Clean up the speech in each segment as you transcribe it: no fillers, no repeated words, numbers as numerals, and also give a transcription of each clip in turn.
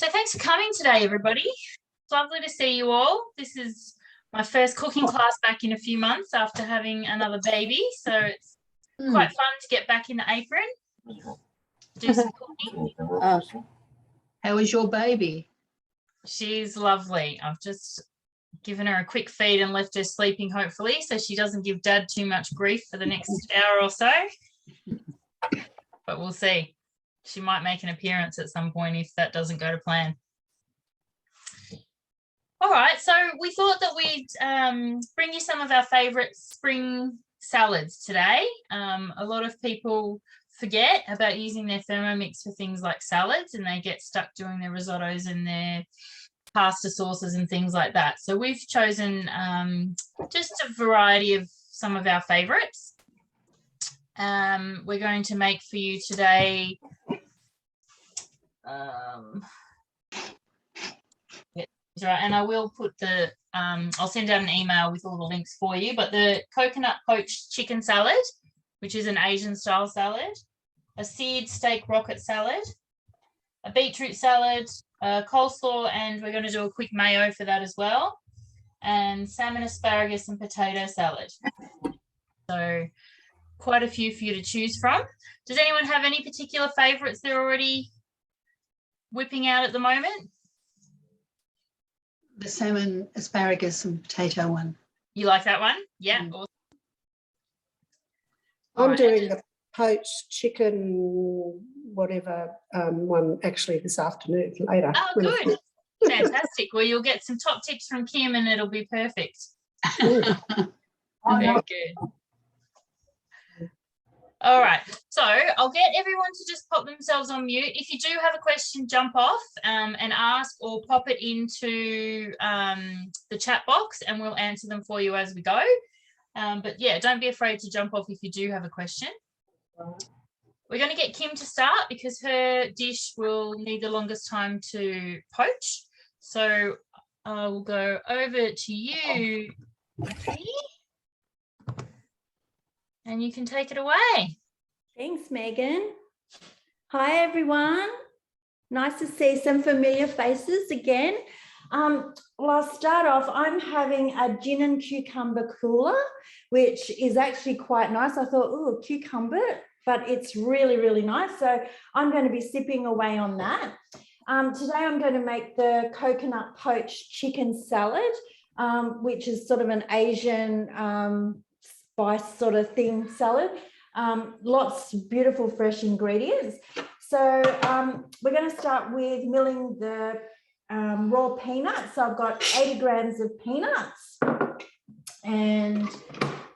So thanks for coming today, everybody. It's lovely to see you all. This is my first cooking class back in a few months after having another baby. So it's quite fun to get back in the apron, do some cooking. How is your baby? She's lovely. I've just given her a quick feed and left her sleeping, hopefully, so she doesn't give Dad too much grief for the next hour or so. But we'll see. She might make an appearance at some point if that doesn't go to plan. All right, so we thought that we'd bring you some of our favourite spring salads today. A lot of people forget about using their Thermomix for things like salads, and they get stuck doing their risottos and their pasta sauces and things like that. So we've chosen just a variety of some of our favourites. We're going to make for you today and I will put the I'll send out an email with all the links for you, but the coconut poached chicken salad, which is an Asian style salad, a seared steak rocket salad, a beetroot salad, coleslaw, and we're going to do a quick mayo for that as well, and salmon, asparagus and potato salad. So quite a few for you to choose from. Does anyone have any particular favourites they're already whipping out at the moment? The salmon, asparagus and potato one. You like that one? Yeah. Awesome. I'm doing the poached chicken whatever one actually this afternoon later. Oh, good. Fantastic. Well, you'll get some top tips from Kim and it'll be perfect. Very good. All right, so I'll get everyone to just pop themselves on mute. If you do have a question, jump off and ask, or pop it into the chat box and we'll answer them for you as we go. But yeah, don't be afraid to jump off if you do have a question. We're going to get Kim to start because her dish will need the longest time to poach. So I will go over to you, Becky. And you can take it away. Thanks, Megan. Hi, everyone. Nice to see some familiar faces again. Well, I'll start off. I'm having a gin and cucumber cooler, which is actually quite nice. I thought, oh, cucumber, but it's really, really nice. So I'm going to be sipping away on that. Today I'm going to make the coconut poached chicken salad, which is sort of an Asian spice sort of thing salad. Lots of beautiful fresh ingredients. So we're going to start with milling the raw peanuts. So I've got 80 grams of peanuts, and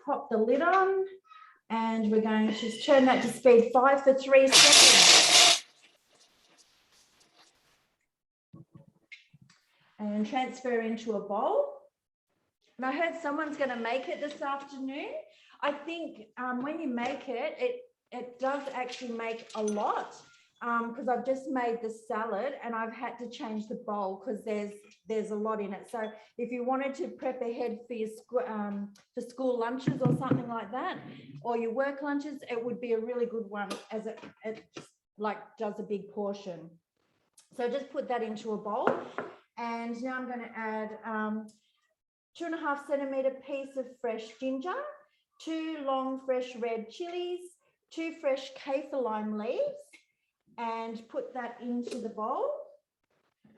pop the lid on, and we're going to just turn that to speed 5 for 3 seconds. And transfer into a bowl. And I heard someone's going to make it this afternoon. I think when you make it, it does actually make a lot, because I've just made the salad and I've had to change the bowl because there's a lot in it. So if you wanted to prep ahead for your for school lunches or something like that, or your work lunches, it would be a really good one, as it like does a big portion. So just put that into a bowl, and now I'm going to add 2.5 centimetre piece of fresh ginger, 2 long fresh red chilies, 2 fresh kaffir lime leaves, and put that into the bowl.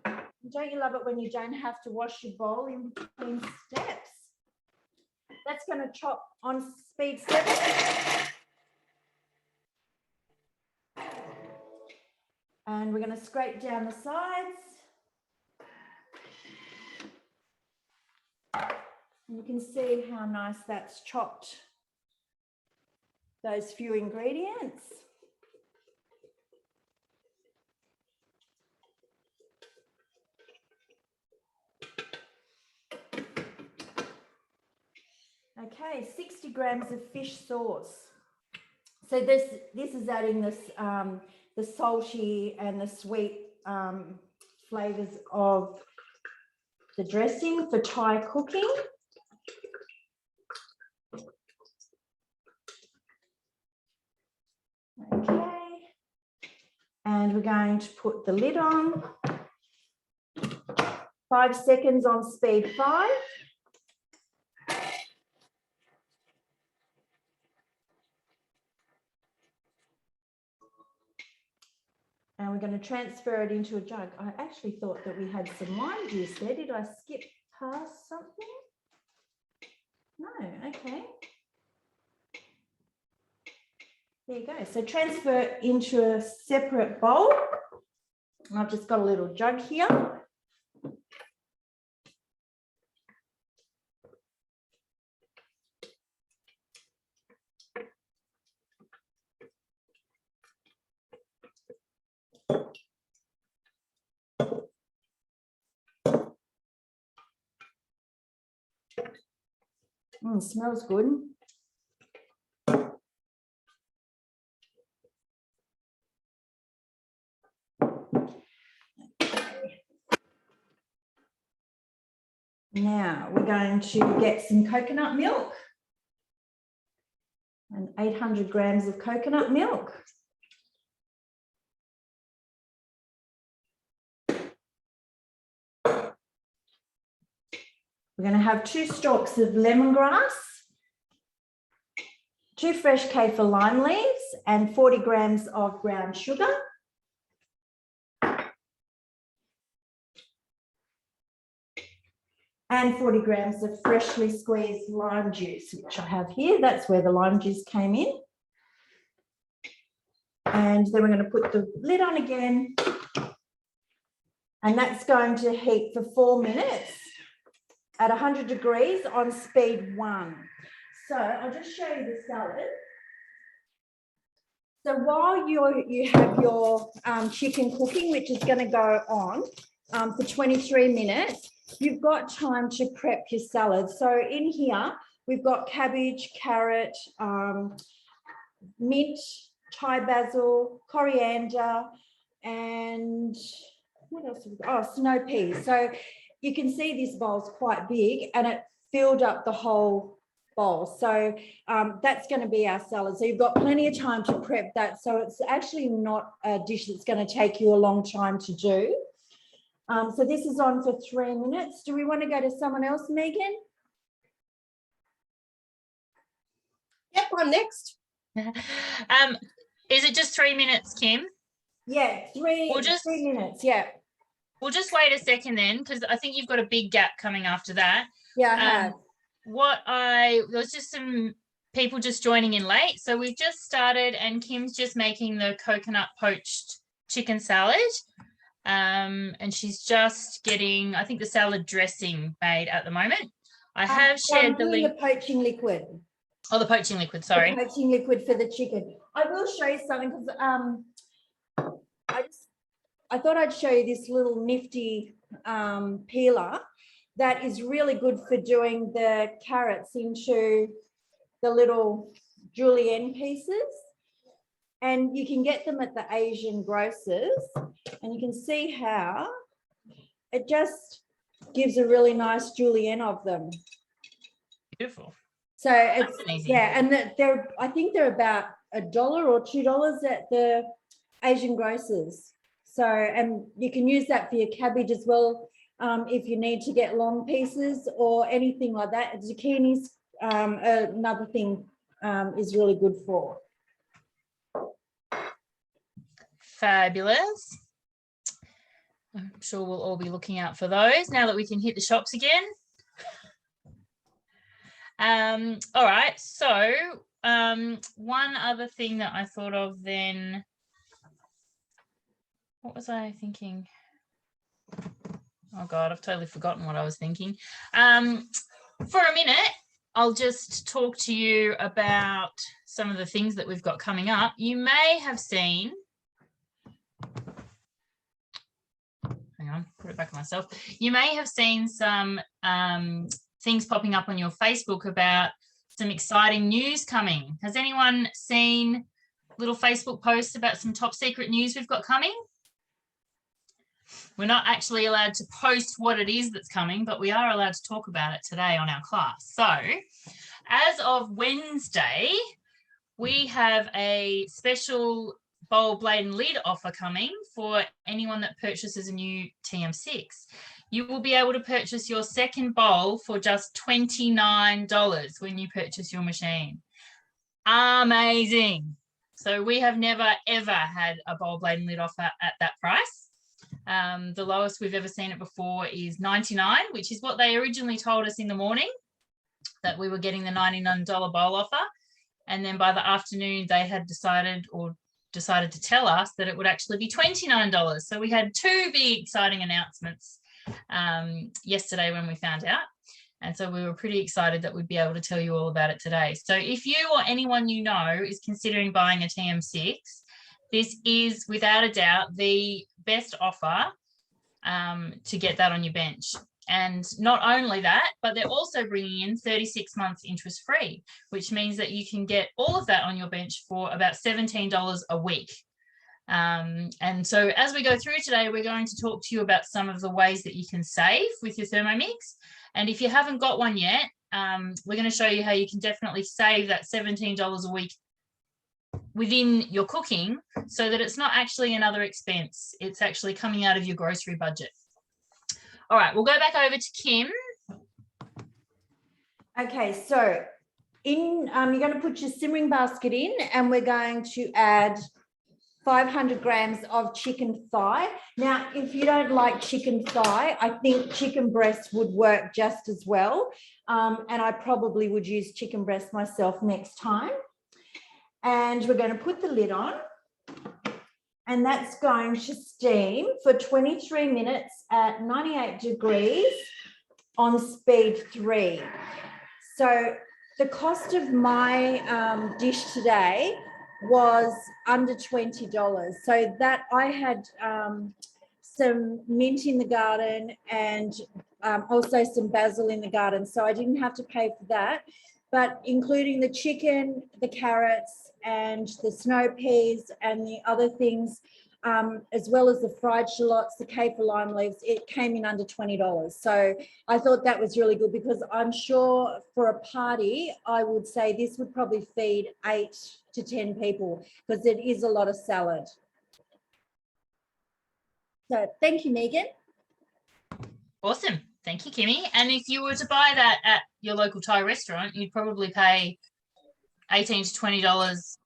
Don't you love it when you don't have to wash your bowl in between steps? That's going to chop on speed 7. And we're going to scrape down the sides. And you can see how nice that's chopped those few ingredients. Okay, 60 grams of fish sauce. So this is adding this the salty and the sweet flavors of the dressing for Thai cooking. Okay, and we're going to put the lid on 5 seconds on speed 5. And we're going to transfer it into a jug. I actually thought that we had some lime juice there. Did I skip past something? No, okay. There you go. So transfer into a separate bowl. And I've just got a little jug here. Smells good. Now we're going to get some coconut milk and 800 grams of coconut milk. We're going to have 2 stalks of lemongrass, 2 fresh kaffir lime leaves, and 40 grams of brown sugar. And 40 grams of freshly squeezed lime juice, which I have here. That's where the lime juice came in. And then we're going to put the lid on again. And that's going to heat for 4 minutes at 100 degrees on speed 1. So I'll just show you the salad. So while you have your chicken cooking, which is going to go on for 23 minutes, you've got time to prep your salad. So in here, we've got cabbage, carrot, mint, Thai basil, coriander, and what else have we got? Oh, snow peas. So you can see this bowl's quite big and it filled up the whole bowl. So that's going to be our salad. So you've got plenty of time to prep that. So it's actually not a dish that's going to take you a long time to do. So this is on for 3 minutes. Do we want to go to someone else, Megan? Yep, I'm next. Is it just 3 minutes, Kim? Yeah, 3 minutes. Yeah. We'll just wait a second then, because I think you've got a big gap coming after that. Yeah, I have. There was just some people just joining in late. So we've just started and Kim's just making the coconut poached chicken salad. And she's just getting, I think, the salad dressing made at the moment. I have shared the link. The poaching liquid. Oh, the poaching liquid, sorry. The poaching liquid for the chicken. I will show you something because I thought I'd show you this little nifty peeler that is really good for doing the carrots into the little julienne pieces. And you can get them at the Asian grocers, and you can see how it just gives a really nice julienne of them. Beautiful. So it's, yeah, and I think they're about $1 or $2 at the Asian grocers. So, and you can use that for your cabbage as well, if you need to get long pieces or anything like that. Zucchini's another thing is really good for. Fabulous. I'm sure we'll all be looking out for those now that we can hit the shops again. All right, so one other thing that I thought of then, what was I thinking? Oh God, I've totally forgotten what I was thinking. For a minute, I'll just talk to you about some of the things that we've got coming up. You may have seen, hang on, put it back on myself. You may have seen some things popping up on your Facebook about some exciting news coming. Has anyone seen little Facebook posts about some top secret news we've got coming? We're not actually allowed to post what it is that's coming, but we are allowed to talk about it today on our class. So as of Wednesday, we have a special bowl, blade and lid offer coming for anyone that purchases a new TM6. You will be able to purchase your second bowl for just $29 when you purchase your machine. Amazing. So we have never, ever had a bowl, blade and lid offer at that price. The lowest we've ever seen it before is $99, which is what they originally told us in the morning, that we were getting the $99 bowl offer. And then by the afternoon, they had decided to tell us that it would actually be $29. So we had two big exciting announcements yesterday when we found out. And so we were pretty excited that we'd be able to tell you all about it today. So if you or anyone you know is considering buying a TM6, this is without a doubt the best offer to get that on your bench. And not only that, but they're also bringing in 36 months interest free, which means that you can get all of that on your bench for about $17 a week. And so as we go through today, we're going to talk to you about some of the ways that you can save with your Thermomix. And if you haven't got one yet, we're going to show you how you can definitely save that $17 a week within your cooking so that it's not actually another expense. It's actually coming out of your grocery budget. All right, we'll go back over to Kim. Okay, so you're going to put your simmering basket in, and we're going to add 500 grams of chicken thigh. Now, if you don't like chicken thigh, I think chicken breast would work just as well. And I probably would use chicken breast myself next time. And we're going to put the lid on. And that's going to steam for 23 minutes at 98 degrees on speed 3. So the cost of my dish today was under $20. So that I had some mint in the garden and also some basil in the garden. So I didn't have to pay for that. But including the chicken, the carrots, and the snow peas and the other things, as well as the fried shallots, the kaffir lime leaves, it came in under $20. So I thought that was really good, because I'm sure for a party, I would say this would probably feed 8 to 10 people, because it is a lot of salad. So thank you, Megan. Awesome. Thank you, Kimmy. And if you were to buy that at your local Thai restaurant, you'd probably pay $18 to $20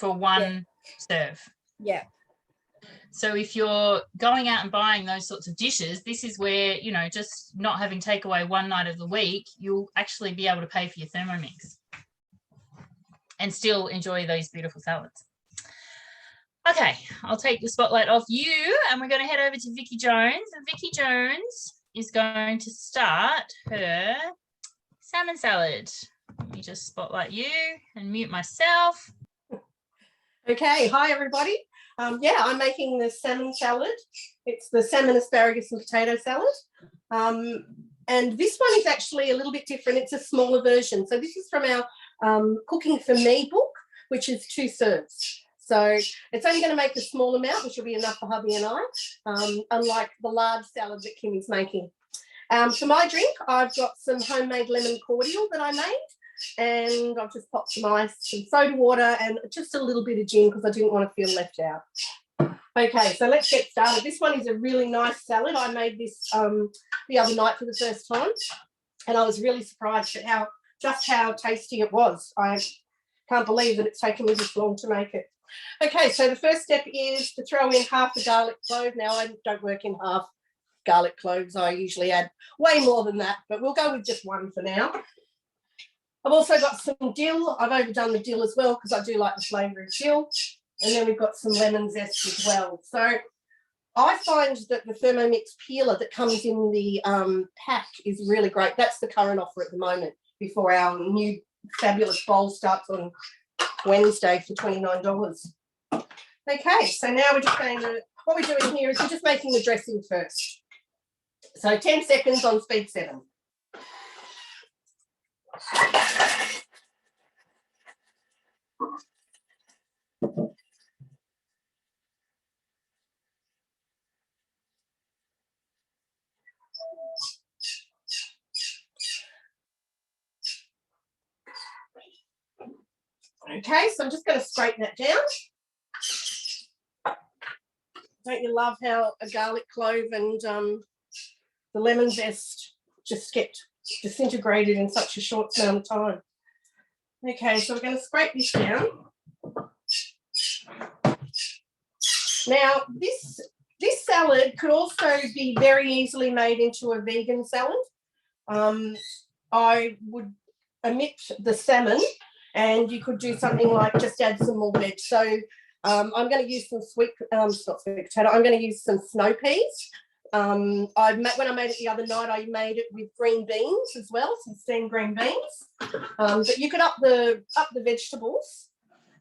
for one serve. Yeah. So if you're going out and buying those sorts of dishes, this is where, you know, just not having takeaway one night of the week, you'll actually be able to pay for your Thermomix and still enjoy those beautiful salads. Okay, I'll take the spotlight off you, and we're going to head over to Vicky Jones. And Vicky Jones is going to start her salmon salad. Let me just spotlight you and mute myself. Okay, hi everybody. I'm making the salmon salad. It's the salmon, asparagus and potato salad. And this one is actually a little bit different. It's a smaller version. So this is from our Cooking for Me book, which is 2 serves. So it's only going to make a small amount, which will be enough for hubby and I, unlike the large salad that Kimmy's making. For my drink, I've got some homemade lemon cordial that I made, and I've just popped some ice, some soda water, and just a little bit of gin because I didn't want to feel left out. Okay, so let's get started. This one is a really nice salad. I made this the other night for the first time, and I was really surprised at just how tasty it was. I can't believe that it's taken me this long to make it. Okay, so the first step is to throw in half a garlic clove. Now, I don't work in half garlic cloves. I usually add way more than that, but we'll go with just one for now. I've also got some dill. I've overdone the dill as well because I do like the flavour of dill. And then we've got some lemon zest as well. So I find that the Thermomix peeler that comes in the pack is really great. That's the current offer at the moment before our new fabulous bowl starts on Wednesday for $29. Okay, so now we're just going to, what we're doing here is we're just making the dressing first. So 10 seconds on speed 7. Okay, so I'm just going to scrape that down. Don't you love how a garlic clove and the lemon zest just get disintegrated in such a short amount of time? Okay, so we're going to scrape this down. Now, this salad could also be very easily made into a vegan salad. I would omit the salmon, and you could do something like just add some more veg. So I'm going to use some not sweet potato. I'm going to use some snow peas. When I made it the other night, I made it with green beans as well, some steamed green beans. But you could up the vegetables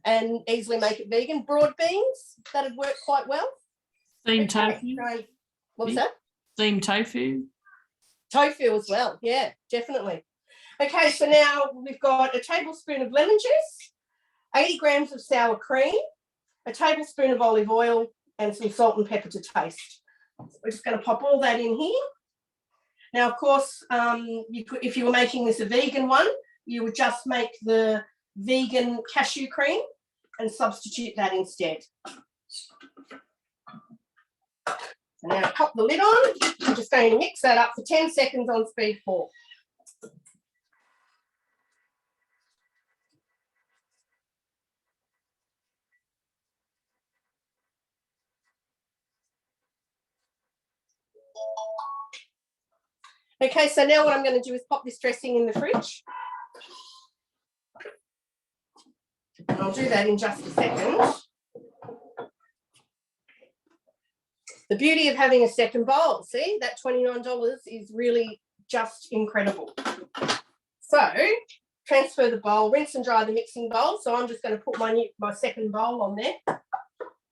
and easily make it vegan. Broad beans, that'd work quite well. Steamed tofu. What was that? Steamed tofu. Tofu as well, yeah, definitely. Okay, so now we've got a tablespoon of lemon juice, 80 grams of sour cream, a tablespoon of olive oil, and some salt and pepper to taste. So we're just going to pop all that in here. Now, of course, if you were making this a vegan one, you would just make the vegan cashew cream and substitute that instead. So now pop the lid on. I'm just going to mix that up for 10 seconds on speed 4. Okay, so now what I'm going to do is pop this dressing in the fridge. And I'll do that in just a second. The beauty of having a second bowl, see, that $29 is really just incredible. So transfer the bowl, rinse and dry the mixing bowl. So I'm just going to put my second bowl on there.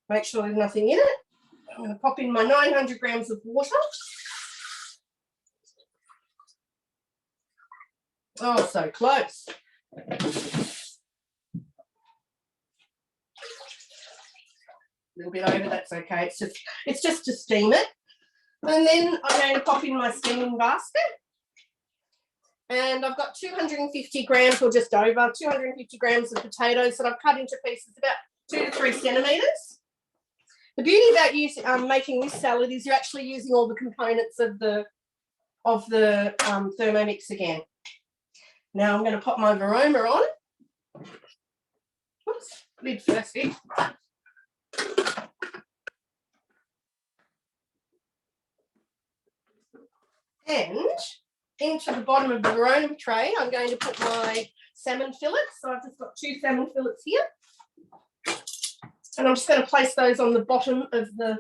Make sure there's nothing in it. I'm going to pop in my 900 grams of water. Oh, so close. A little bit over, that's okay. It's just to steam it. And then I'm going to pop in my steaming basket. And I've got 250 grams or just over 250 grams of potatoes that I've cut into pieces about 2 to 3 centimetres. The beauty about making this salad is you're actually using all the components of the Thermomix again. Now I'm going to pop my Varoma on. Oops, lid first here. And into the bottom of the Varoma tray, I'm going to put my salmon fillets. So I've just got 2 salmon fillets here. And I'm just going to place those on the bottom of the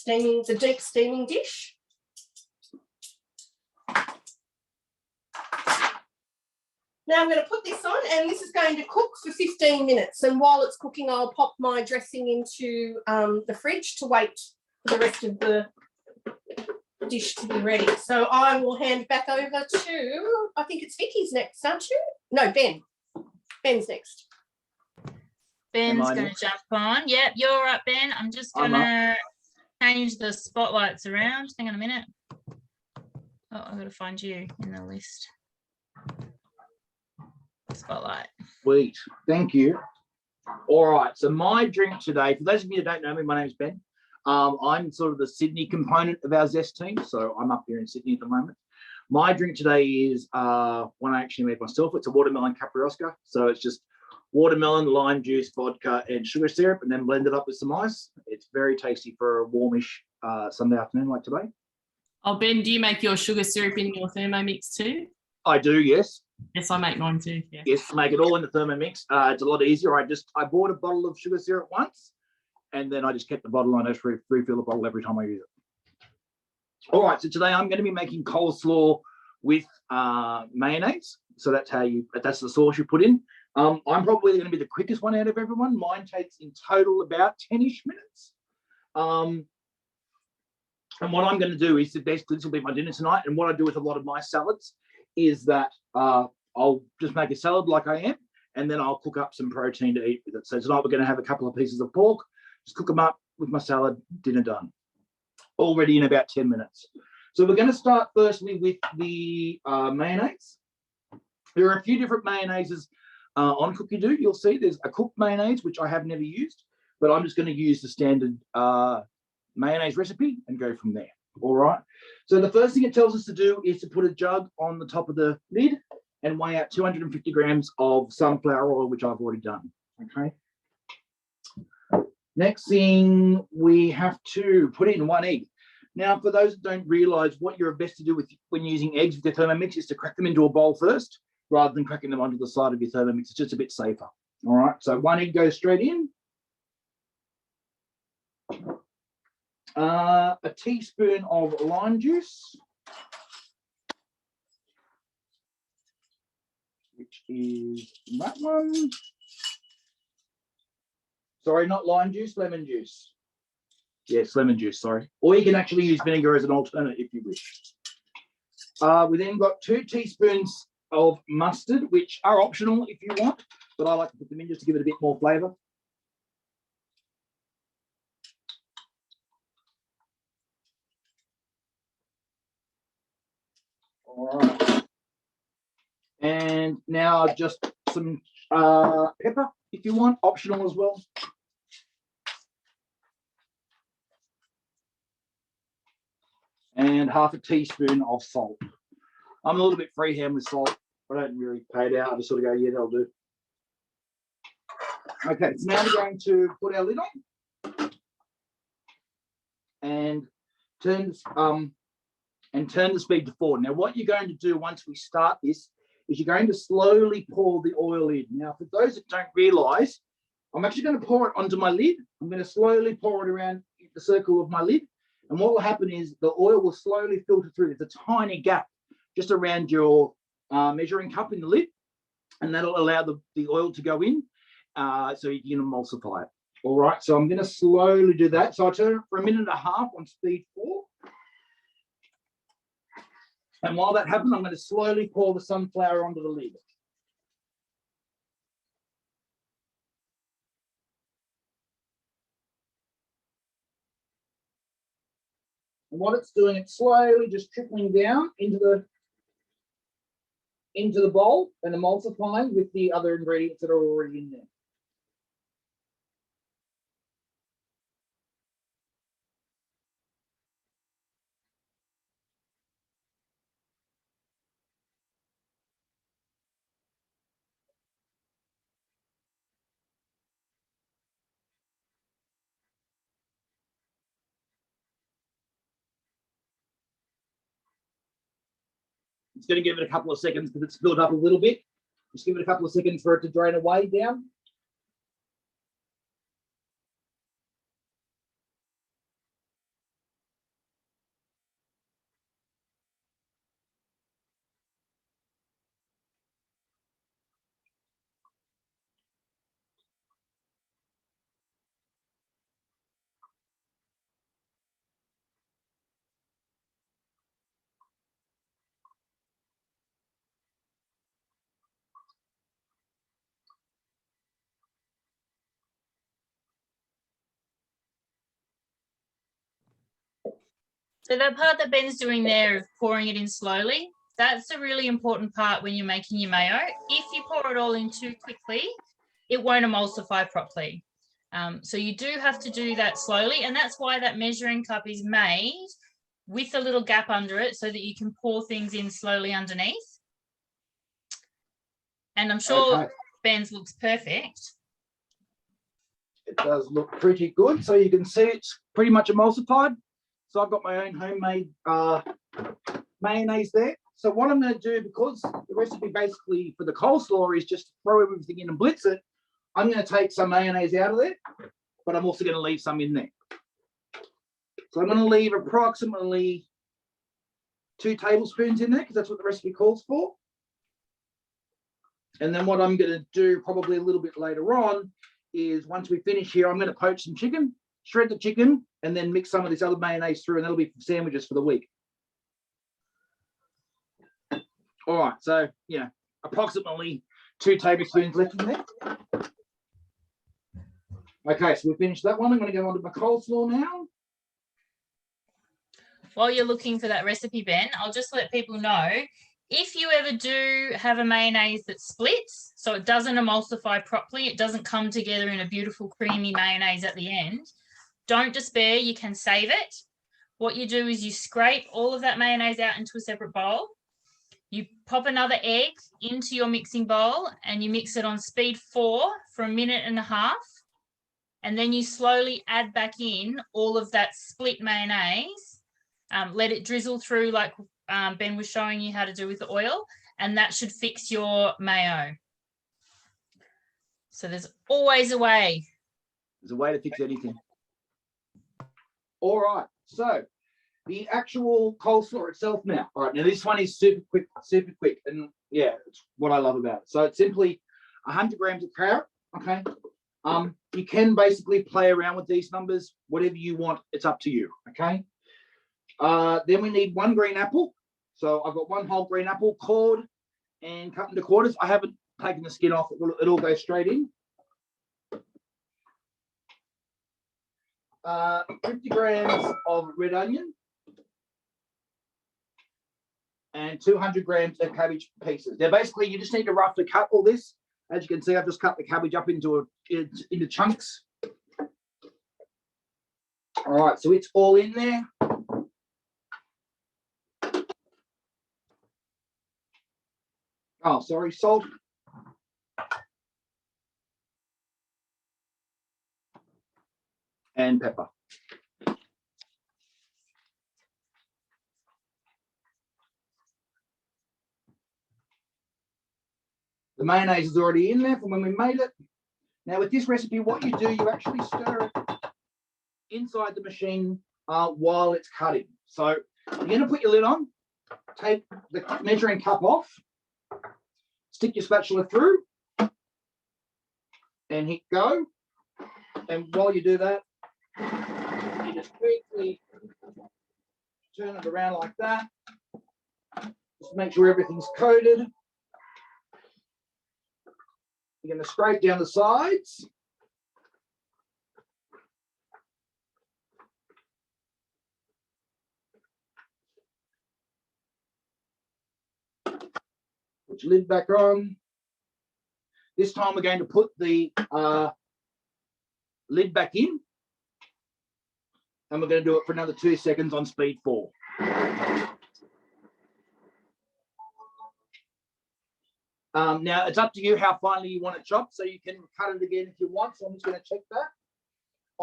deep steaming dish. Now I'm going to put this on, and this is going to cook for 15 minutes. And while it's cooking, I'll pop my dressing into the fridge to wait for the rest of the dish to be ready. So I will hand back over to, I think it's Vicky's next, aren't you? No, Ben. Ben's next. Ben's going to jump on. Yep, you're up, Ben. I'm just going to change the spotlights around. Hang on a minute. Oh, I've got to find you in the list. Spotlight. Sweet. Thank you. All right. So my drink today, for those of you who don't know me, my name's Ben. I'm sort of the Sydney component of our Zest team. So I'm up here in Sydney at the moment. My drink today is one I actually made myself. It's a watermelon capriosca. So it's just watermelon, lime juice, vodka, and sugar syrup, and then blend it up with some ice. It's very tasty for a warmish Sunday afternoon like today. Oh, Ben, do you make your sugar syrup in your Thermomix too? I do, yes. Yes, I make mine too. Yeah. Yes, make it all in the Thermomix. It's a lot easier. I bought a bottle of sugar syrup once, and then I just kept the bottle on. I just refill the bottle every time I use it. All right, so today I'm going to be making coleslaw with mayonnaise. So that's the sauce you put in. I'm probably going to be the quickest one out of everyone. Mine takes in total about 10-ish minutes. And what I'm going to do is, this will be my dinner tonight. And what I do with a lot of my salads is that I'll just make a salad like I am, and then I'll cook up some protein to eat with it. So tonight we're going to have a couple of pieces of pork, just cook them up with my salad, dinner done. All ready in about 10 minutes. So we're going to start firstly with the mayonnaise. There are a few different mayonnaises on Cookie Do. You'll see there's a cooked mayonnaise, which I have never used. but I'm just going to use the standard mayonnaise recipe and go from there. All right. So the first thing it tells us to do is to put a jug on the top of the lid and weigh out 250 grams of sunflower oil, which I've already done. Okay. Next thing, we have to put in 1 egg. Now, for those that don't realize, what you're best to do when using eggs with your Thermomix is to crack them into a bowl first, rather than cracking them onto the side of your Thermomix. It's just a bit safer. All right, so 1 egg goes straight in. A teaspoon of lime juice, which is that one. Sorry, not lime juice, lemon juice. Yes, lemon juice, sorry. Or you can actually use vinegar as an alternate if you wish. We then got 2 teaspoons of mustard, which are optional if you want, but I like to put them in just to give it a bit more flavour. All right. And now just some pepper if you want, optional as well. And half a teaspoon of salt. I'm a little bit freehand with salt. I don't really pay it out. I just sort of go, yeah, that'll do. Okay, so now we're going to put our lid on and turn the speed to 4. Now, what you're going to do once we start this is you're going to slowly pour the oil in. Now, for those that don't realise, I'm actually going to pour it onto my lid. I'm going to slowly pour it around the circle of my lid. And what will happen is the oil will slowly filter through. There's a tiny gap just around your measuring cup in the lid, and that'll allow the oil to go in so you can emulsify it. All right, so I'm going to slowly do that. So I turn it for 1.5 minutes on speed 4. And while that happens, I'm going to slowly pour the sunflower onto the lid. And what it's doing, it's slowly just trickling down into the bowl and emulsifying with the other ingredients that are already in there. It's going to give it a couple of seconds because it's built up a little bit. Just give it a couple of seconds for it to drain away down. So that part that Ben's doing there of pouring it in slowly, that's a really important part when you're making your mayo. If you pour it all in too quickly, it won't emulsify properly. So you do have to do that slowly, and that's why that measuring cup is made with a little gap under it so that you can pour things in slowly underneath. And I'm sure Ben's looks perfect. It does look pretty good. So you can see it's pretty much emulsified. So I've got my own homemade mayonnaise there. So what I'm going to do, because the recipe basically for the coleslaw is just throw everything in and blitz it, I'm going to take some mayonnaise out of there, but I'm also going to leave some in there. So I'm going to leave approximately 2 tablespoons in there because that's what the recipe calls for. And then what I'm going to do probably a little bit later on is once we finish here, I'm going to poach some chicken, shred the chicken, and then mix some of this other mayonnaise through, and that'll be for sandwiches for the week. All right, so, yeah, approximately 2 tablespoons left in there. Okay, so we finished that one. I'm going to go on to my coleslaw now. While you're looking for that recipe, Ben, I'll just let people know, If you ever do have a mayonnaise that splits, so it doesn't emulsify properly, it doesn't come together in a beautiful creamy mayonnaise at the end, don't despair, you can save it. What you do is you scrape all of that mayonnaise out into a separate bowl. You pop another egg into your mixing bowl and you mix it on speed 4 for 1.5 minutes. And then you slowly add back in all of that split mayonnaise. Let it drizzle through like Ben was showing you how to do with the oil, and that should fix your mayo. So there's always a way. There's a way to fix anything. All right, so the actual coleslaw itself now. All right, now this one is super quick, and yeah, it's what I love about it. So it's simply 100 grams of carrot, okay? You can basically play around with these numbers, whatever you want, it's up to you, okay? Then we need 1 green apple. So I've got 1 whole green apple cored and cut into quarters. I haven't taken the skin off, it'll go straight in. 50 grams of red onion and 200 grams of cabbage pieces. Now, basically, you just need to roughly cut all this. As you can see, I've just cut the cabbage up into chunks. All right, so it's all in there. Oh, sorry, salt. And pepper. The mayonnaise is already in there from when we made it. Now with this recipe, what you do, you actually stir it inside the machine while it's cutting. So you're going to put your lid on, take the measuring cup off, stick your spatula through, and hit go. And while you do that, you just quickly turn it around like that. Just make sure everything's coated. You're going to scrape down the sides. Put your lid back on. This time we're going to put the lid back in. And we're going to do it for another 2 seconds on speed 4. Now, it's up to you how finely you want it chopped, so you can cut it again if you want. So I'm just going to check that.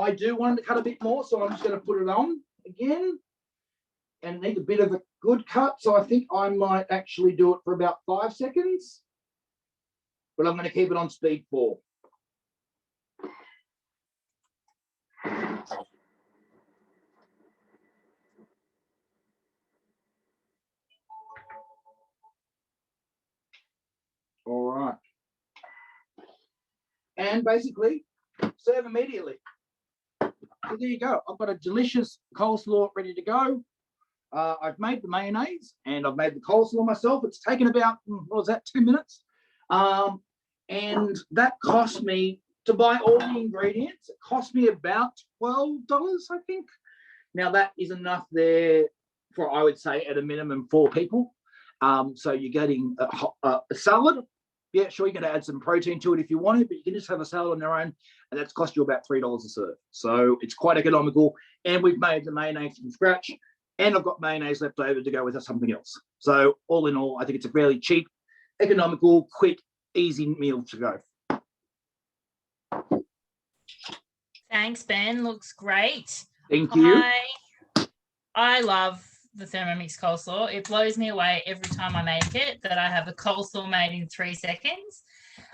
I do want it to cut a bit more, so I'm just going to put it on again. And it needs a bit of a good cut, so I think I might actually do it for about 5 seconds. But I'm going to keep it on speed 4. All right. And basically, serve immediately. So there you go. I've got a delicious coleslaw ready to go. I've made the mayonnaise and I've made the coleslaw myself. It's taken about, what was that, 2 minutes? And that cost me, to buy all the ingredients, it cost me about $12, I think. Now that is enough there for, I would say, at a minimum 4 people. So you're getting a salad. Yeah, sure, you're going to add some protein to it if you want it, but you can just have a salad on their own, and that's cost you about $3 a serve. So it's quite economical, and we've made the mayonnaise from scratch, and I've got mayonnaise left over to go with something else. So all in all, I think it's a fairly cheap, economical, quick, easy meal to go. Thanks, Ben. Looks great. Thank you. I love the Thermomix coleslaw. It blows me away every time I make it that I have a coleslaw made in 3 seconds.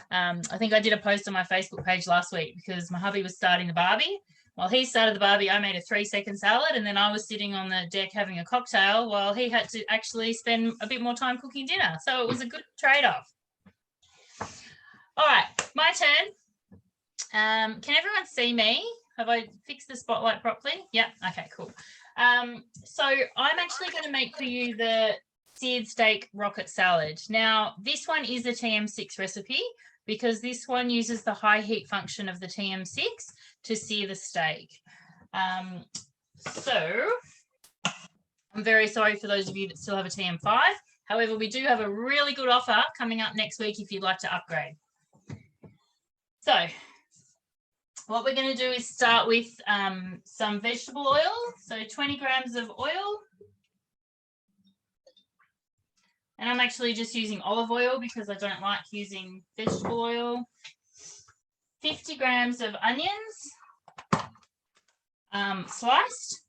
I think I did a post on my Facebook page last week because my hubby was starting the barbie. While he started the barbie, I made a 3-second salad, and then I was sitting on the deck having a cocktail while he had to actually spend a bit more time cooking dinner. So it was a good trade-off. All right, my turn. Can everyone see me? Have I fixed the spotlight properly? Yeah, okay, cool. So I'm actually going to make for you the seared steak rocket salad. Now, this one is a TM6 recipe because this one uses the high heat function of the TM6 to sear the steak. So I'm very sorry for those of you that still have a TM5. However, we do have a really good offer coming up next week if you'd like to upgrade. So what we're going to do is start with some vegetable oil. So 20 grams of oil. And I'm actually just using olive oil because I don't like using vegetable oil. 50 grams of onions, sliced.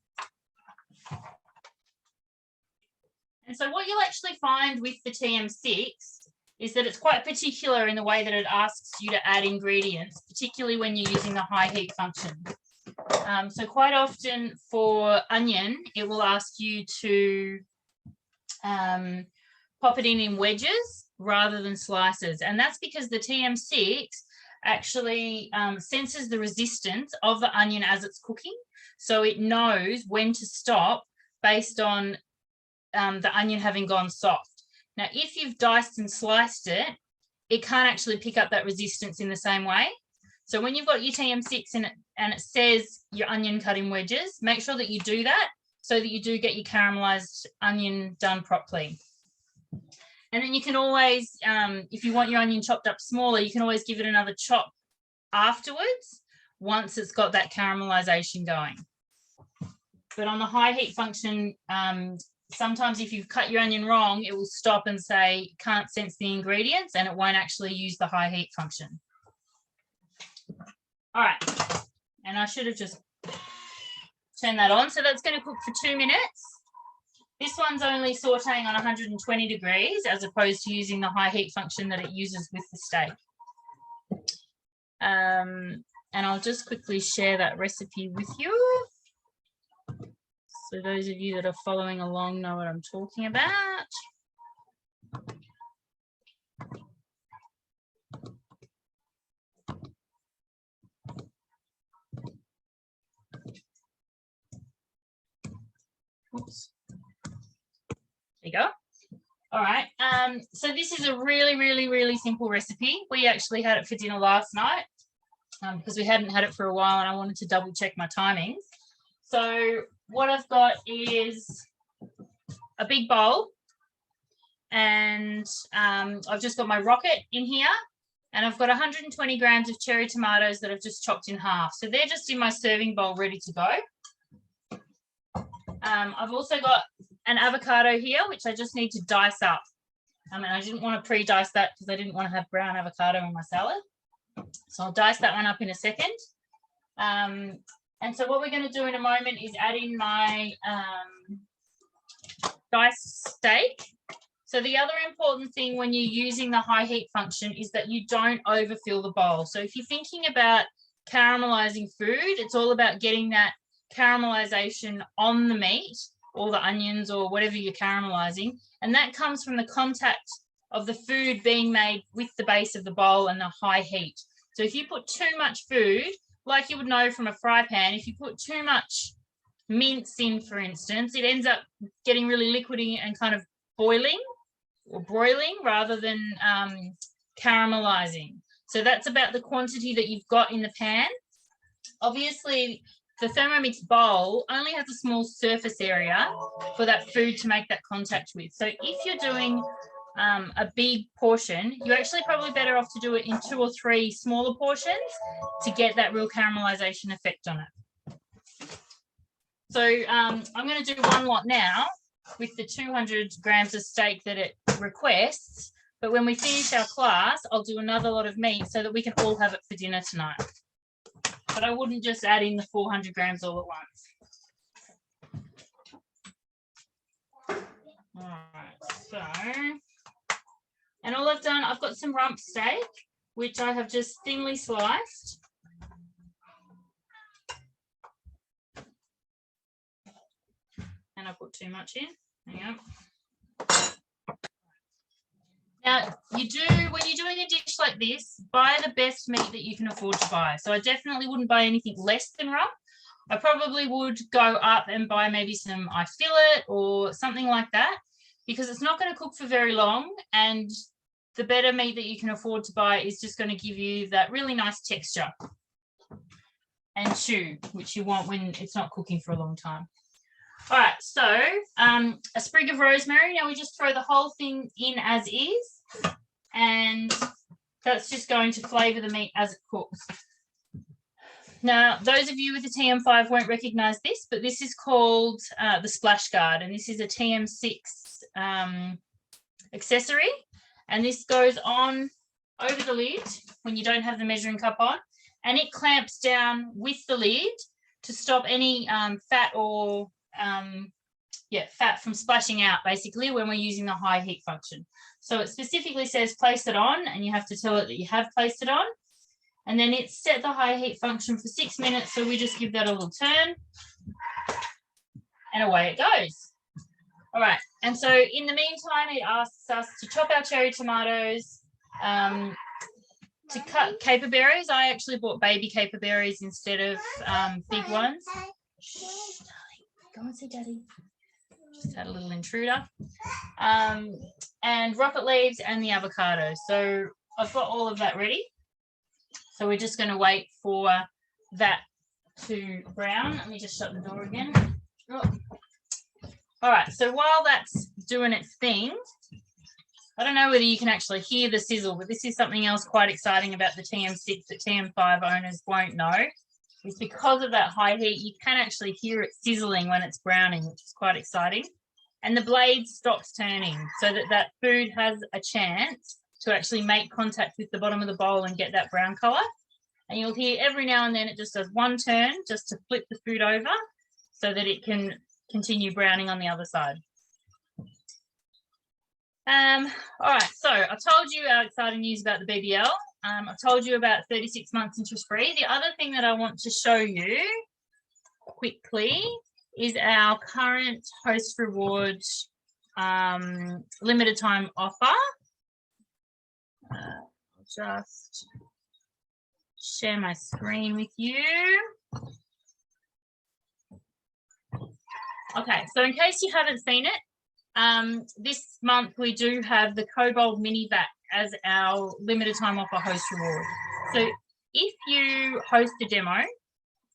And so what you'll actually find with the TM6 is that it's quite particular in the way that it asks you to add ingredients, particularly when you're using the high heat function. So quite often for onion, it will ask you to pop it in wedges rather than slices. And that's because the TM6 actually senses the resistance of the onion as it's cooking. So it knows when to stop based on the onion having gone soft. Now, if you've diced and sliced it, it can't actually pick up that resistance in the same way. So when you've got your TM6 in it and it says your onion cut in wedges, make sure that you do that so that you do get your caramelized onion done properly. And then you can always, if you want your onion chopped up smaller, you can always give it another chop afterwards once it's got that caramelization going. But on the high heat function, sometimes if you've cut your onion wrong, it will stop and say, can't sense the ingredients, and it won't actually use the high heat function. All right, and I should have just turned that on. So that's going to cook for 2 minutes. This one's only sauteing on 120 degrees as opposed to using the high heat function that it uses with the steak. And I'll just quickly share that recipe with you. So those of you that are following along know what I'm talking about. Oops. There you go. All right. So this is a really simple recipe. We actually had it for dinner last night because we hadn't had it for a while and I wanted to double check my timings. So what I've got is a big bowl and I've just got my rocket in here and I've got 120 grams of cherry tomatoes that I've just chopped in half. So they're just in my serving bowl ready to go. I've also got an avocado here, which I just need to dice up. And I didn't want to pre-dice that because I didn't want to have brown avocado in my salad. So I'll dice that one up in a second. And so what we're going to do in a moment is add in my diced steak. So the other important thing when you're using the high heat function is that you don't overfill the bowl. So if you're thinking about caramelizing food, it's all about getting that caramelization on the meat or the onions or whatever you're caramelizing. And that comes from the contact of the food being made with the base of the bowl and the high heat. So if you put too much food, like you would know from a fry pan, if you put too much mince in, for instance, it ends up getting really liquidy and kind of boiling or broiling rather than caramelizing. So that's about the quantity that you've got in the pan. Obviously, the Thermomix bowl only has a small surface area for that food to make that contact with. So if you're doing a big portion, you're actually probably better off to do it in 2 or 3 smaller portions to get that real caramelization effect on it. So I'm going to do one lot now with the 200 grams of steak that it requests. But when we finish our class, I'll do another lot of meat so that we can all have it for dinner tonight. But I wouldn't just add in the 400 grams all at once. All right, so, and all I've done, I've got some rump steak, which I have just thinly sliced. And I put too much in. Hang on. Now, when you're doing a dish like this, buy the best meat that you can afford to buy. So I definitely wouldn't buy anything less than rump. I probably would go up and buy maybe some eye fillet or something like that, because it's not going to cook for very long. And the better meat that you can afford to buy is just going to give you that really nice texture and chew, which you want when it's not cooking for a long time. All right, so a sprig of rosemary. Now we just throw the whole thing in as is, and that's just going to flavour the meat as it cooks. Now, those of you with the TM5 won't recognise this, but this is called the Splash Guard, and this is a TM6 accessory, and this goes on over the lid when you don't have the measuring cup on, and it clamps down with the lid to stop any fat or fat from splashing out, basically, when we're using the high heat function. So it specifically says place it on, and you have to tell it that you have placed it on. And then it's set the high heat function for 6 minutes. So we just give that a little turn and away it goes. All right. And so in the meantime, it asks us to chop our cherry tomatoes, to cut caper berries. I actually bought baby caper berries instead of big ones. Shh, darling, go and see daddy. Just had a little intruder. And rocket leaves and the avocado. So I've got all of that ready. So we're just going to wait for that to brown. Let me just shut the door again. Oh. All right, so while that's doing its thing, I don't know whether you can actually hear the sizzle, but this is something else quite exciting about the TM6 that TM5 owners won't know. Is because of that high heat, you can actually hear it sizzling when it's browning, which is quite exciting. And the blade stops turning so that that food has a chance to actually make contact with the bottom of the bowl and get that brown color. And you'll hear every now and then it just does one turn just to flip the food over so that it can continue browning on the other side. All right, so I told you our exciting news about the BBL. I told you about 36 months interest-free. The other thing that I want to show you quickly is our current host reward limited time offer. I'll just share my screen with you. Okay, so in case you haven't seen it, this month we do have the Kobold Mini Vac as our limited time offer host reward. So if you host a demo,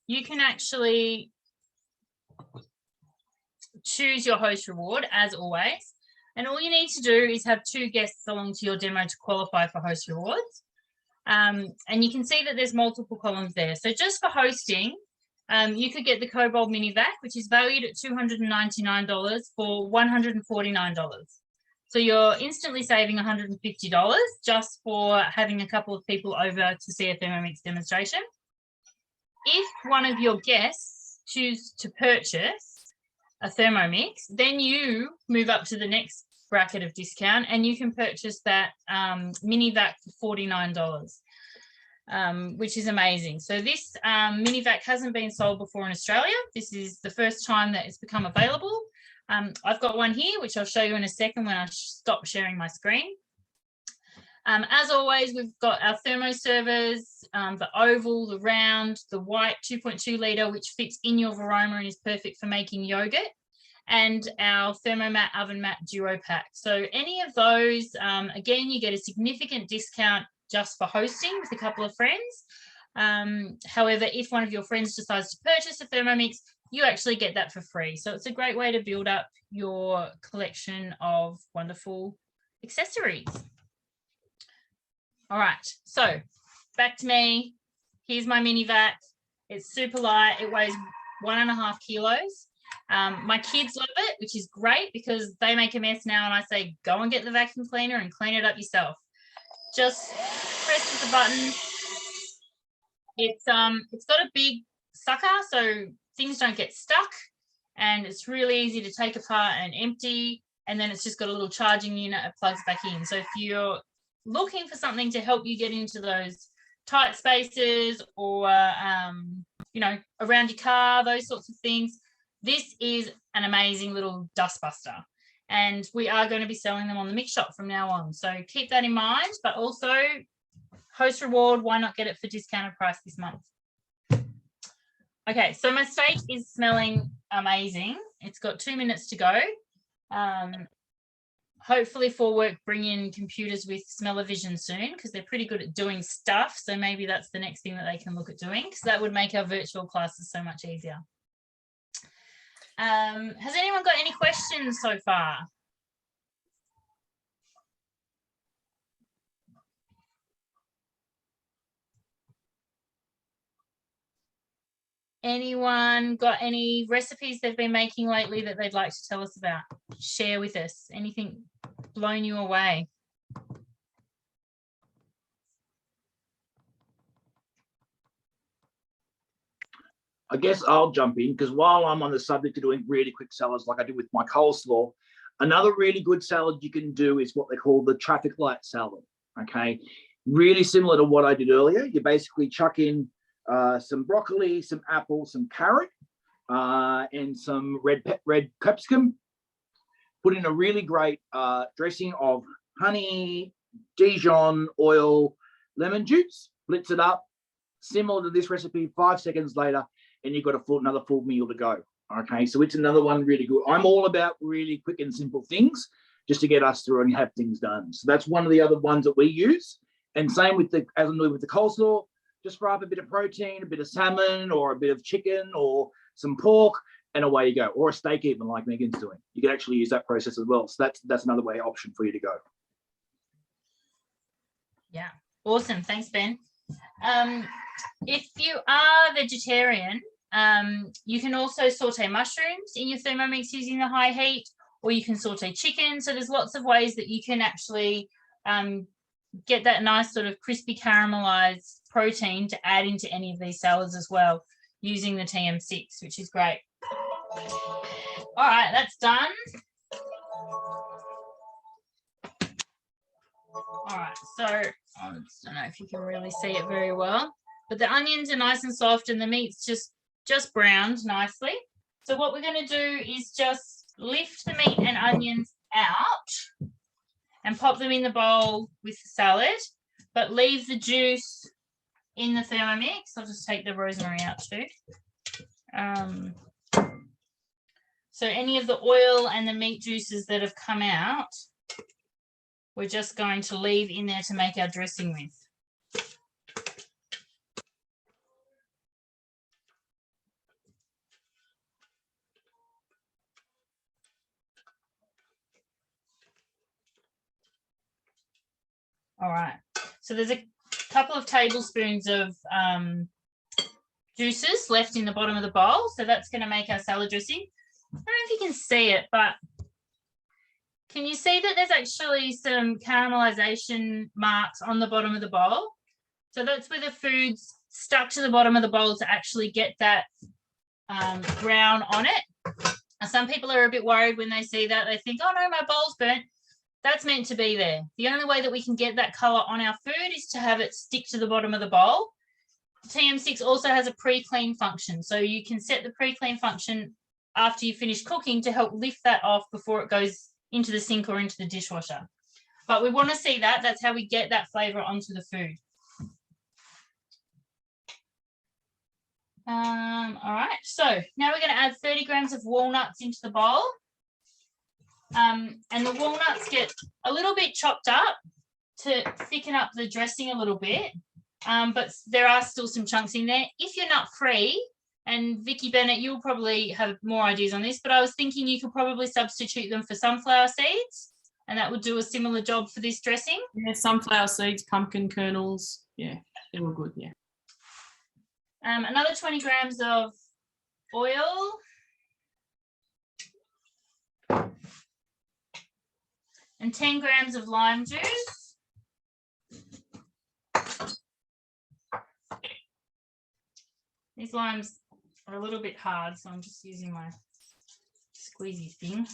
you can actually choose your host reward as always. And all you need to do is have 2 guests along to your demo to qualify for host rewards. And you can see that there's multiple columns there. So just for hosting, you could get the Kobold Mini Vac, which is valued at $299 for $149. So you're instantly saving $150 just for having a couple of people over to see a Thermomix demonstration. If one of your guests choose to purchase a Thermomix, then you move up to the next bracket of discount and you can purchase that mini vac for $49, which is amazing. So this mini vac hasn't been sold before in Australia. This is the first time that it's become available. I've got one here, which I'll show you in a second when I stop sharing my screen. As always, we've got our thermo servers, the oval, the round, the white 2.2 litre, which fits in your Varoma and is perfect for making yogurt, and our Thermomat Oven Mat Duo Pack. So any of those, again, you get a significant discount just for hosting with a couple of friends. However, if one of your friends decides to purchase a Thermomix, you actually get that for free. So it's a great way to build up your collection of wonderful accessories. All right, so back to me. Here's my mini vac. It's super light. It weighs 1.5 kilos. My kids love it, which is great because they make a mess now and I say, go and get the vacuum cleaner and clean it up yourself. Just press the button. It's got a big sucker so things don't get stuck, and it's really easy to take apart and empty, and then it's just got a little charging unit that plugs back in. So if you're looking for something to help you get into those tight spaces or you know, around your car, those sorts of things, this is an amazing little dustbuster, and we are going to be selling them on the Mix Shop from now on, so keep that in mind. But also host reward, why not get it for discounted price this month? Okay, so my steak is smelling amazing. It's got 2 minutes to go. Hopefully for work, bring in computers with smell-o-vision soon, because they're pretty good at doing stuff. So maybe that's the next thing that they can look at doing, because that would make our virtual classes so much easier. Has anyone got any questions so far? Anyone got any recipes they've been making lately that they'd like to tell us about? Share with us. Anything blown you away? I guess I'll jump in because while I'm on the subject of doing really quick salads like I did with my coleslaw, another really good salad you can do is what they call the traffic light salad. Okay, really similar to what I did earlier. You basically chuck in some broccoli, some apple, some carrot, and some red capsicum. Put in a really great dressing of honey, Dijon oil, lemon juice. Blitz it up, similar to this recipe. 5 seconds later, and you've got another full meal to go. Okay, so it's another one really good. I'm all about really quick and simple things just to get us through and have things done. So that's one of the other ones that we use. And same with as I'm doing with the coleslaw, just fry up a bit of protein, a bit of salmon or a bit of chicken or some pork, and away you go. Or a steak even like Megan's doing. You can actually use that process as well. So that's another option for you to go. Yeah, awesome. Thanks, Ben. If you are vegetarian, you can also saute mushrooms in your Thermomix using the high heat, or you can saute chicken. So there's lots of ways that you can actually get that nice sort of crispy caramelized protein to add into any of these salads as well using the TM6, which is great. All right, that's done. All right, so I don't know if you can really see it very well, but the onions are nice and soft and the meat's just browned nicely. So what we're going to do is just lift the meat and onions out and pop them in the bowl with the salad, but leave the juice in the Thermomix. I'll just take the rosemary out too. So any of the oil and the meat juices that have come out, we're just going to leave in there to make our dressing with. All right, so there's a couple of tablespoons of juices left in the bottom of the bowl. So that's going to make our salad dressing. I don't know if you can see it, but can you see that there's actually some caramelization marks on the bottom of the bowl? So that's where the food's stuck to the bottom of the bowl to actually get that brown on it. Now, some people are a bit worried when they see that. They think, oh no, my bowl's burnt. That's meant to be there. The only way that we can get that color on our food is to have it stick to the bottom of the bowl. TM6 also has a pre-clean function. So you can set the pre-clean function after you finish cooking to help lift that off before it goes into the sink or into the dishwasher. But we want to see that. That's how we get that flavor onto the food. All right, so now we're going to add 30 grams of walnuts into the bowl. And the walnuts get a little bit chopped up to thicken up the dressing a little bit, but there are still some chunks in there. If you're nut free, and Vicky Bennett, you'll probably have more ideas on this, but I was thinking you could probably substitute them for sunflower seeds, and that would do a similar job for this dressing. Yeah, sunflower seeds, pumpkin kernels. Yeah, they're all good, yeah. Another 20 grams of oil. And 10 grams of lime juice. These limes are a little bit hard, so I'm just using my squeezy thing.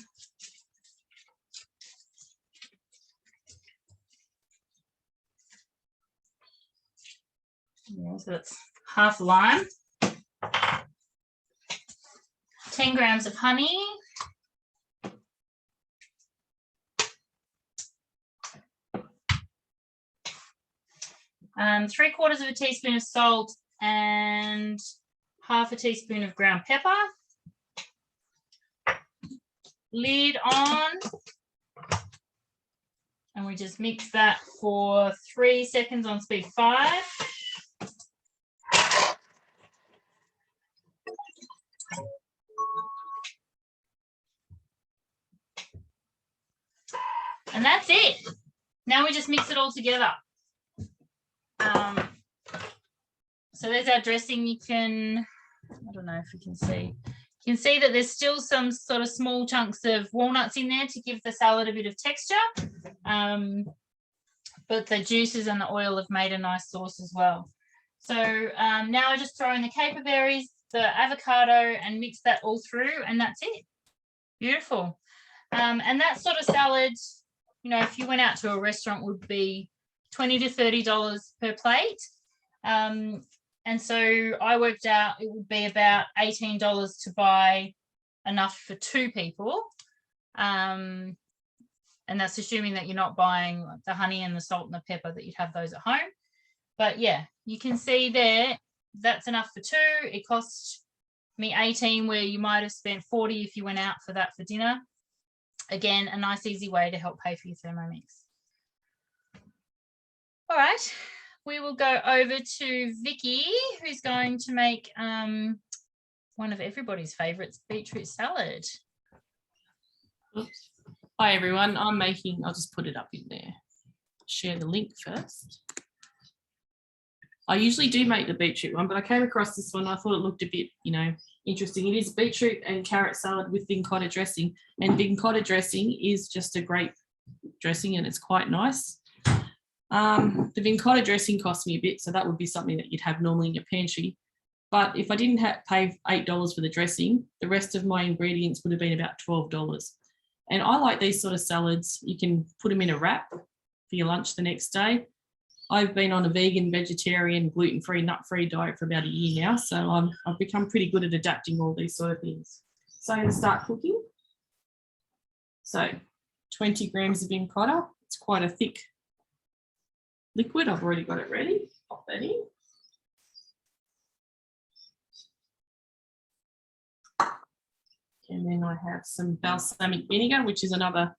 Yeah, so that's half lime. 10 grams of honey. Three-quarters of a teaspoon of salt and half a teaspoon of ground pepper. Lid on. And we just mix that for 3 seconds on speed 5. And that's it. Now we just mix it all together. So there's our dressing. You can, I don't know if you can see. You can see that there's still some sort of small chunks of walnuts in there to give the salad a bit of texture. But the juices and the oil have made a nice sauce as well. So now I just throw in the caper berries, the avocado, and mix that all through, and that's it. Beautiful. And that sort of salad, you know, if you went out to a restaurant, would be $20 to $30 per plate. And so I worked out it would be about $18 to buy enough for 2 people. And that's assuming that you're not buying the honey and the salt and the pepper, that you'd have those at home. But yeah, you can see there, that's enough for 2. It cost me 18, where you might have spent 40 if you went out for that for dinner. Again, a nice easy way to help pay for your Thermomix. All right, we will go over to Vicky, who's going to make one of everybody's favorites, beetroot salad. Oops. Hi everyone, I'm making, I'll just put it up in there. Share the link first. I usually do make the beetroot one, but I came across this one. I thought it looked a bit, you know, interesting. It is beetroot and carrot salad with vincotta dressing, and vincotta dressing is just a great dressing and it's quite nice. The vincotta dressing cost me a bit, so that would be something that you'd have normally in your pantry. But if I didn't pay $8 for the dressing, the rest of my ingredients would have been about $12. And I like these sort of salads. You can put them in a wrap for your lunch the next day. I've been on a vegan, vegetarian, gluten-free, nut-free diet for about a year now, so I've become pretty good at adapting all these sort of things. So I'm going to start cooking. So 20 grams of vincotta. It's quite a thick liquid. I've already got it ready. Pop that in. And then I have some balsamic vinegar, which is another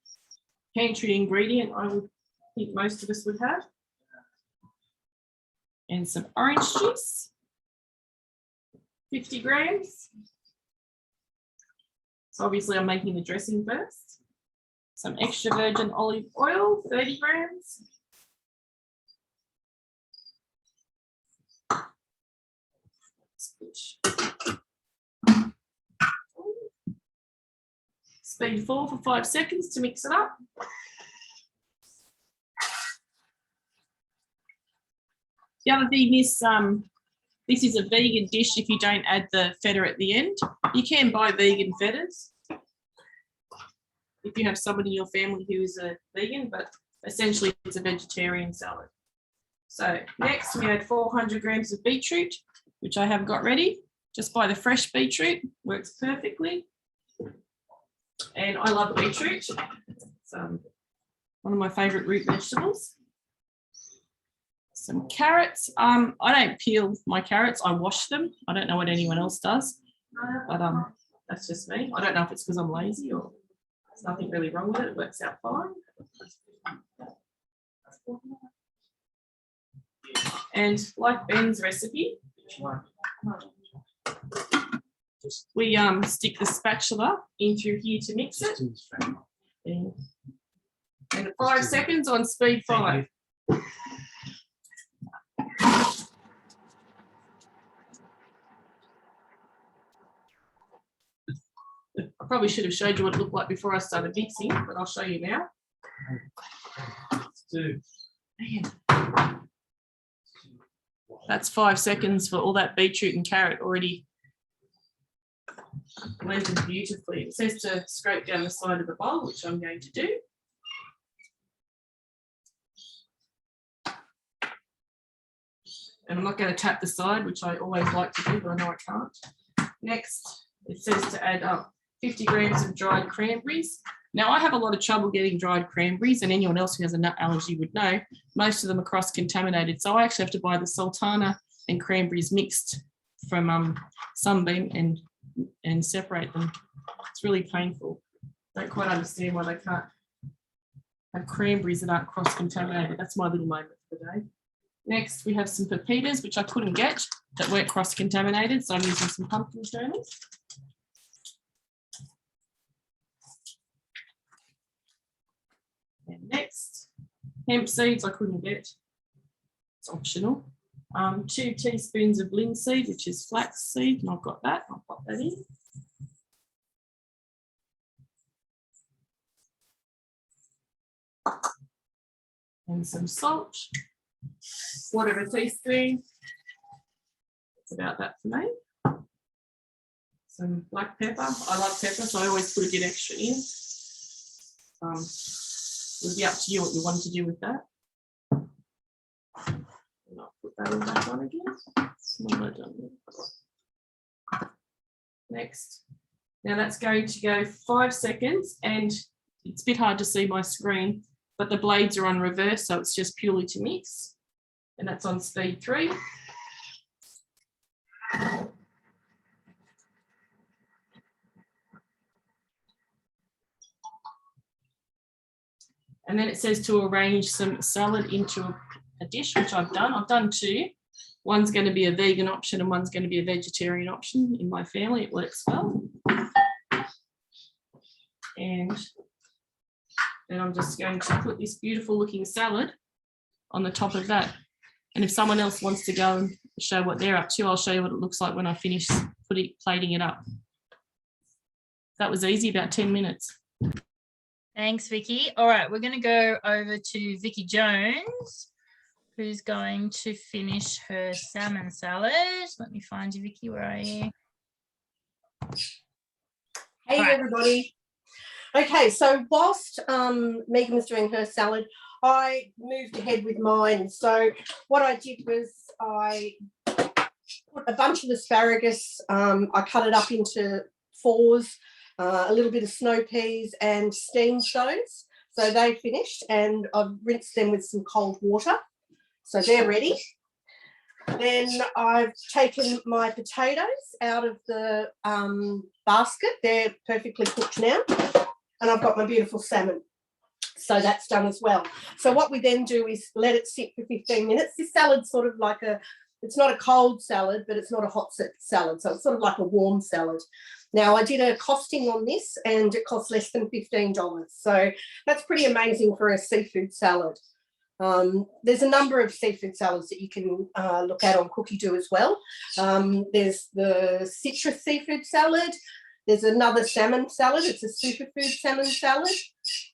pantry ingredient I would think most of us would have. And some orange juice, 50 grams. So obviously I'm making the dressing first. Some extra virgin olive oil, 30 grams. Speed 4 for 5 seconds to mix it up. The other thing is, this is a vegan dish if you don't add the feta at the end. You can buy vegan fetas if you have somebody in your family who is a vegan, but essentially it's a vegetarian salad. So next we add 400 grams of beetroot, which I have got ready. Just buy the fresh beetroot, works perfectly. And I love beetroot. It's one of my favourite root vegetables. Some carrots. I don't peel my carrots, I wash them. I don't know what anyone else does, but that's just me. I don't know if it's because I'm lazy or there's nothing really wrong with it. It works out fine. And like Ben's recipe, we stick the spatula in through here to mix it. And 5 seconds on speed 5. I probably should have showed you what it looked like before I started mixing, but I'll show you now. Man. That's 5 seconds for all that beetroot and carrot already blended beautifully. It says to scrape down the side of the bowl, which I'm going to do. And I'm not going to tap the side, which I always like to do, but I know I can't. Next, it says to add up 50 grams of dried cranberries. Now, I have a lot of trouble getting dried cranberries, and anyone else who has a nut allergy would know, most of them are cross-contaminated. So I actually have to buy the sultana and cranberries mixed from Sunbeam and separate them. It's really painful. Don't quite understand why they can't have cranberries that aren't cross-contaminated. That's my little moment for the day. Next, we have some pepitas, which I couldn't get, that weren't cross-contaminated, so I'm using some pumpkin kernels. And Hemp seeds I couldn't get. It's optional. 2 teaspoons of linseed, which is flax seed, and I've got that. I'll pop that in. And some salt, 1/4 teaspoon. That's about that for me. Some black pepper. I love pepper, so I always put a bit extra in. It would be up to you what you want to do with that. And I'll put that in that one again. What have I done there? Next. Now that's going to go 5 seconds, and it's a bit hard to see my screen, but the blades are on reverse, so it's just purely to mix. And that's on speed 3. And then it says to arrange some salad into a dish, which I've done. I've done 2. One's going to be a vegan option and one's going to be a vegetarian option. In my family, it works well. And then I'm just going to put this beautiful looking salad on the top of that. And if someone else wants to go and show what they're up to, I'll show you what it looks like when I finish plating it up. That was easy, about 10 minutes. Thanks, Vicky. All right, we're going to go over to Vicky Jones, who's going to finish her salmon salad. Let me find you, Vicky. Where are you? Hey, Right. everybody. Okay, so whilst Megan was doing her salad, I moved ahead with mine. So what I did was I put a bunch of asparagus. I cut it up into 4s, a little bit of snow peas, and steamed those. So they finished, and I've rinsed them with some cold water. So they're ready. Then I've taken my potatoes out of the basket. They're perfectly cooked now. And I've got my beautiful salmon. So that's done as well. So what we then do is let it sit for 15 minutes. This salad's sort of like it's not a cold salad, but it's not a hot salad. So it's sort of like a warm salad. Now, I did a costing on this, and it cost less than $15. So that's pretty amazing for a seafood salad. There's a number of seafood salads that you can look at on Cookie Do as well. There's the citrus seafood salad. There's another salmon salad. It's a superfood salmon salad.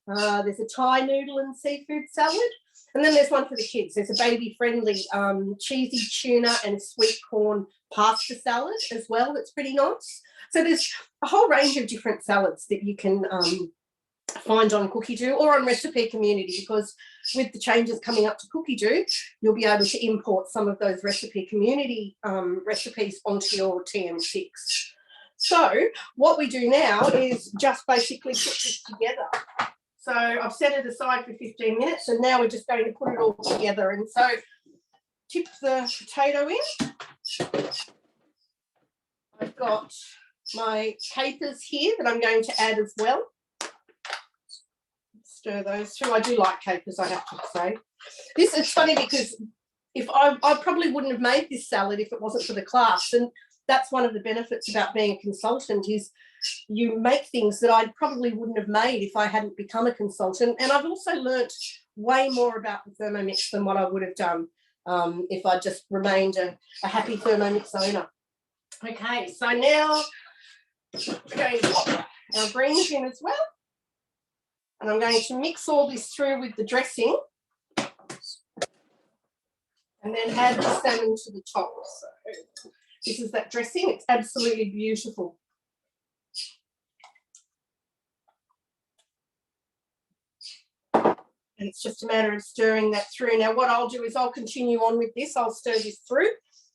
There's a Thai noodle and seafood salad. And then there's one for the kids. There's a baby-friendly cheesy tuna and sweet corn pasta salad as well. That's pretty nice. So there's a whole range of different salads that you can find on Cookie Do or on Recipe Community, because with the changes coming up to Cookie Do, you'll be able to import some of those Recipe Community recipes onto your TM6. So what we do now is just basically put this together. So I've set it aside for 15 minutes, and now we're just going to put it all together. And so tip the potato in. I've got my capers here that I'm going to add as well. Stir those through. I do like capers, I have to say. This is funny because if I probably wouldn't have made this salad if it wasn't for the class. And that's one of the benefits about being a consultant, is you make things that I probably wouldn't have made if I hadn't become a consultant. And I've also learnt way more about the Thermomix than what I would have done if I just remained a happy Thermomix owner. Okay, so now we're going to pop our greens in as well. And I'm going to mix all this through with the dressing and then add the salmon to the top. So this is that dressing. It's absolutely beautiful. And it's just a matter of stirring that through. Now, what I'll do is I'll continue on with this. I'll stir this through,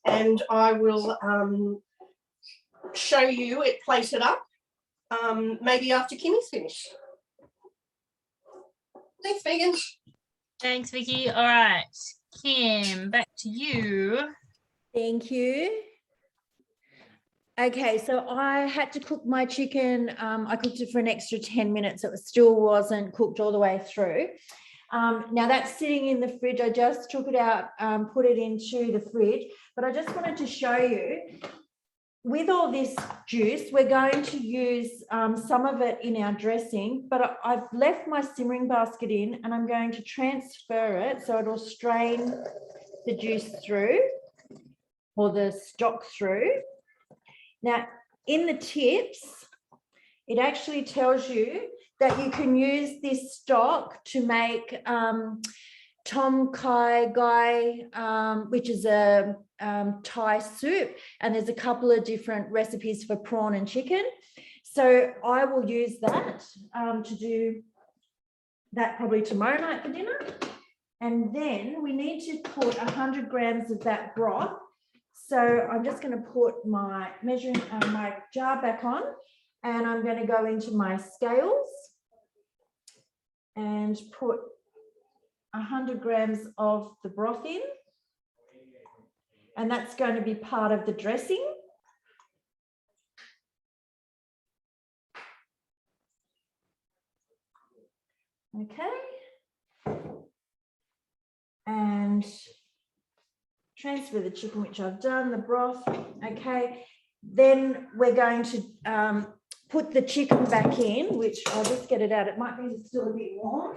and I will show you it plated up maybe after Kimmy's finished. Thanks, Megan. Thanks, Vicky. All right, Kim, back to you. Thank you. Okay, so I had to cook my chicken. I cooked it for an extra 10 minutes. It still wasn't cooked all the way through. Now that's sitting in the fridge. I just took it out, put it into the fridge, but I just wanted to show you with all this juice, we're going to use some of it in our dressing, but I've left my simmering basket in and I'm going to transfer it so it'll strain the juice through or the stock through. Now, in the tips, it actually tells you that you can use this stock to make tom kai gai, which is a Thai soup, and there's a couple of different recipes for prawn and chicken. So I will use that to do that probably tomorrow night for dinner. And then we need to put 100 grams of that broth. So I'm just going to put my measuring my jar back on, and I'm going to go into my scales and put 100 grams of the broth in. And that's going to be part of the dressing. Okay. And transfer the chicken, which I've done, the broth. Okay. Then we're going to put the chicken back in, which I'll just get it out. It might be still a bit warm.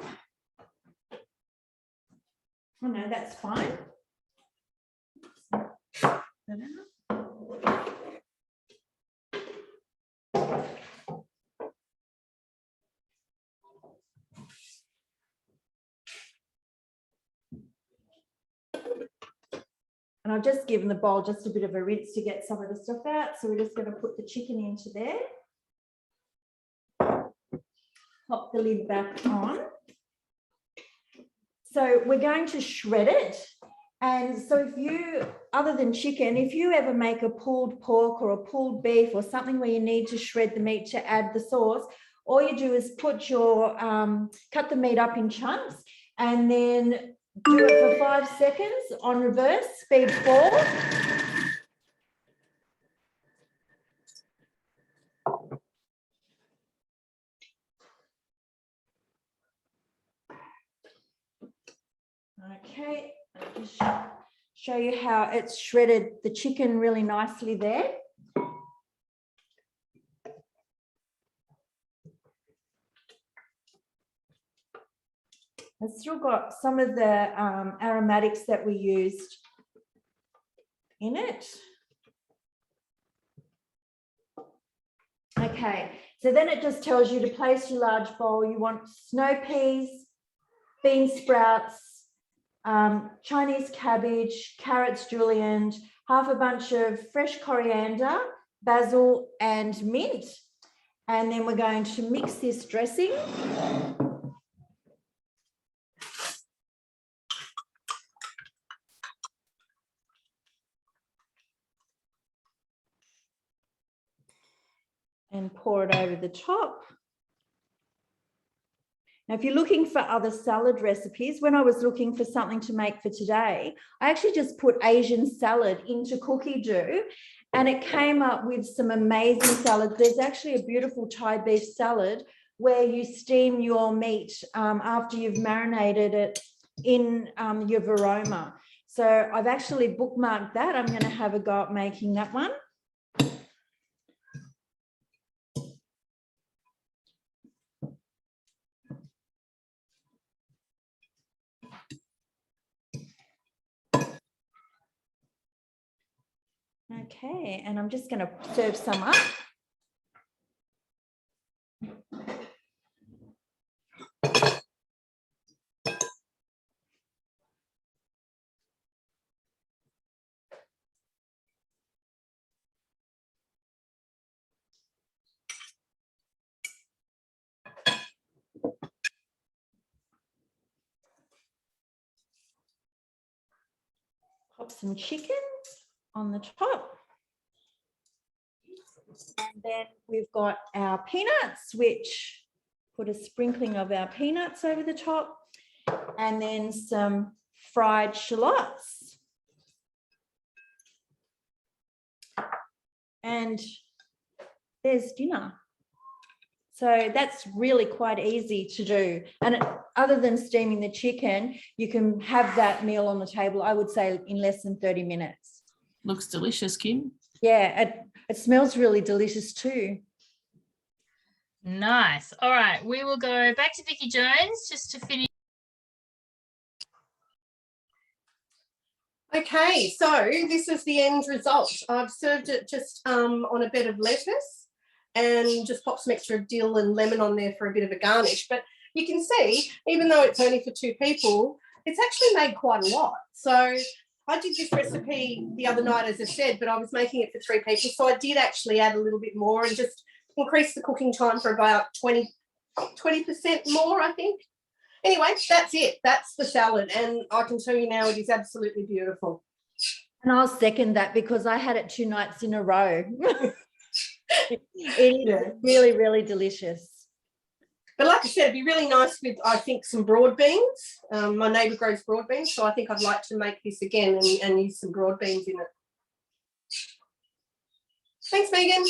Oh no, that's fine. And I've just given the bowl just a bit of a rinse to get some of the stuff out. So we're just going to put the chicken into there. Pop the lid back on. So we're going to shred it. And so if you, other than chicken, if you ever make a pulled pork or a pulled beef or something where you need to shred the meat to add the sauce, all you do is put your, cut the meat up in chunks and then do it for 5 seconds on reverse, speed 4. Okay, I'll just show you how it's shredded the chicken really nicely there. It's still got some of the aromatics that we used in it. Okay, so then it just tells you to place your large bowl. You want snow peas, bean sprouts, Chinese cabbage, carrots julienned, half a bunch of fresh coriander, basil and mint. And then we're going to mix this dressing. And pour it over the top. Now, if you're looking for other salad recipes, when I was looking for something to make for today, I actually just put Asian salad into Cookie Dough and it came up with some amazing salads. There's actually a beautiful Thai beef salad where you steam your meat after you've marinated it in your varoma. So I've actually bookmarked that. I'm going to have a go at making that one. Okay, and I'm just going to serve some up. Pop some chicken on the top. And then we've got our peanuts, which put a sprinkling of our peanuts over the top, and then some fried shallots. And there's dinner. So that's really quite easy to do. And other than steaming the chicken, you can have that meal on the table, I would say, in less than 30 minutes. Looks delicious, Kim. Yeah, It smells really delicious too. Nice. All right, we will go back to Vicky Jones just to finish. Okay, so this is the end result. I've served it just on a bed of lettuce and just pop some extra dill and lemon on there for a bit of a garnish. But you can see, even though it's only for 2 people, it's actually made quite a lot. So I did this recipe the other night, as I said, but I was making it for 3 people. So I did actually add a little bit more and just increase the cooking time for about 20% more, I think. Anyway, that's it. That's the salad. And I can tell you now it is absolutely beautiful. And I'll second that because I had it 2 nights in a row. It is really, really delicious. But like I said, it'd be really nice with, I think, some broad beans. My neighbour grows broad beans, so I think I'd like to make this again and use some broad beans in it. Thanks, Megan.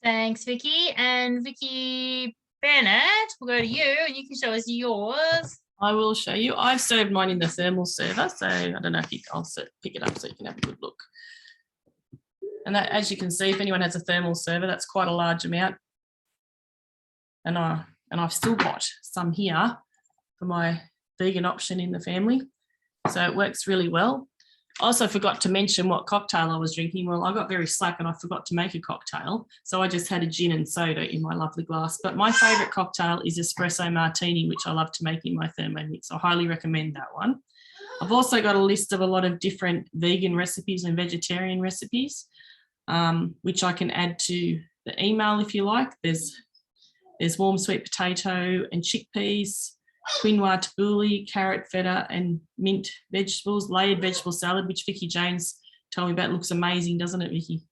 Thanks, Vicky. And Vicky Bennett, we'll go to you and you can show us yours. I will show you. I've served mine in the thermal server, so I don't know if I'll pick it up so you can have a good look. And that, as you can see, if anyone has a thermal server, that's quite a large amount. And I've still got some here for my vegan option in the family, so it works really well. I also forgot to mention what cocktail I was drinking. Well, I got very slack and I forgot to make a cocktail, so I just had a gin and soda in my lovely glass. But my favourite cocktail is espresso martini, which I love to make in my Thermomix. I highly recommend that one. I've also got a list of a lot of different vegan recipes and vegetarian recipes, which I can add to the email if you like. There's warm sweet potato and chickpeas, quinoa tabbouleh, carrot, feta and mint vegetables, layered vegetable salad, which Vicky Jones told me about. Looks amazing, doesn't it, Vicky?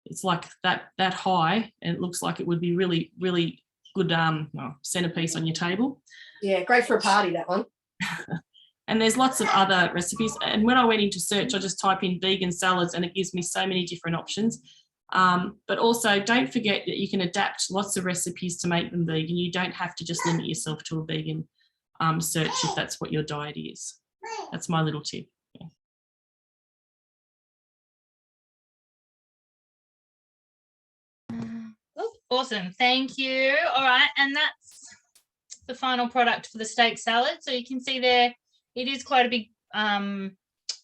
It's like that high, and it looks like it would be really, really good centerpiece on your table. Yeah, great for a party, that one. And there's lots of other recipes. And when I went into search, I just type in vegan salads and it gives me so many different options. But also don't forget that you can adapt lots of recipes to make them vegan. You don't have to just limit yourself to a vegan search if that's what your diet is. That's my little tip. Yeah. Awesome, thank you. All right, and that's the final product for the steak salad. So you can see there, it is quite a big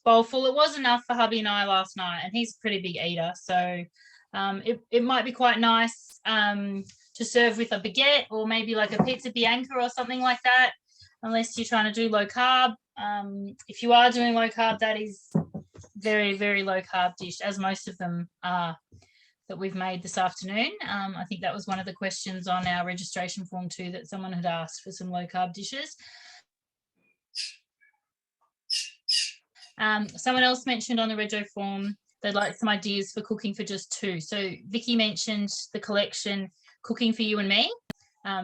bowl full. It was enough for hubby and I last night, and he's a pretty big eater, so it might be quite nice to serve with a baguette or maybe like a pizza bianca or something like that, unless you're trying to do low carb. If you are doing low carb, that is very, very low carb dish, as most of them are that we've made this afternoon. I think that was one of the questions on our registration form too, that someone had asked for some low carb dishes. Someone else mentioned on the rego form they'd like some ideas for cooking for just 2. So Vicky mentioned the collection Cooking for You and Me.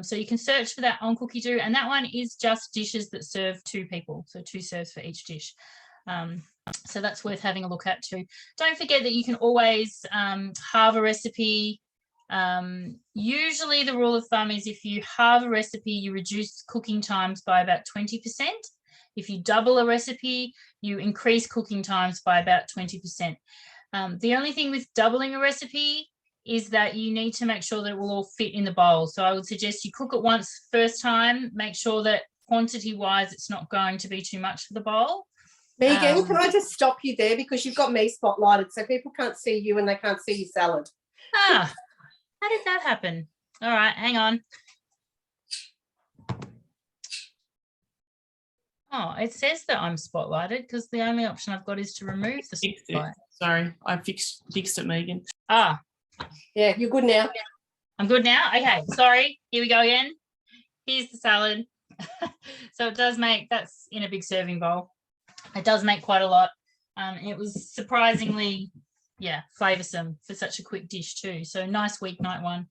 So you can search for that on Cookie-Doo, and that one is just dishes that serve 2 people, so 2 serves for each dish. So that's worth having a look at too. Don't forget that you can always halve a recipe. Usually the rule of thumb is if you halve a recipe, you reduce cooking times by about 20%. If you double a recipe, you increase cooking times by about 20%. The only thing with doubling a recipe is that you need to make sure that it will all fit in the bowl. So I would suggest you cook it once first time, make sure that quantity-wise it's not going to be too much for the bowl. Megan, can I just stop you there because you've got me spotlighted so people can't see you and they can't see your salad. How did that happen? All right, hang on. Oh, it says that I'm spotlighted because the only option I've got is to remove the spotlight. Sorry, I fixed it, Megan. Yeah, you're good now. I'm good now? Okay, sorry. Here we go again. Here's the salad. So it does make, that's in a big serving bowl. It does make quite a lot. It was surprisingly, flavoursome for such a quick dish too. So nice weeknight one.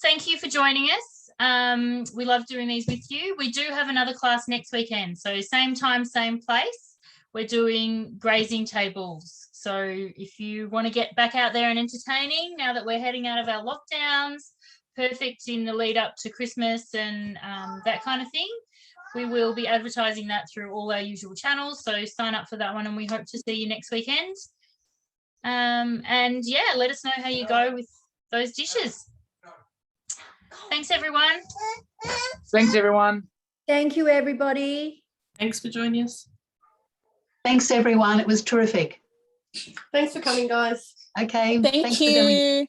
Thank you for joining us. We love doing these with you. We do have another class next weekend. So same time, same place. We're doing grazing tables. So if you want to get back out there and entertaining now that we're heading out of our lockdowns, perfect in the lead up to Christmas and that kind of thing. We will be advertising that through all our usual channels. So sign up for that one and we hope to see you next weekend. And yeah, let us know how you go with those dishes. Thanks, everyone. Thanks, everyone. Thank you, everybody. Thanks for joining us. Thanks, everyone. It was terrific. Thanks for coming, guys. Okay. Thank thanks for doing it. you.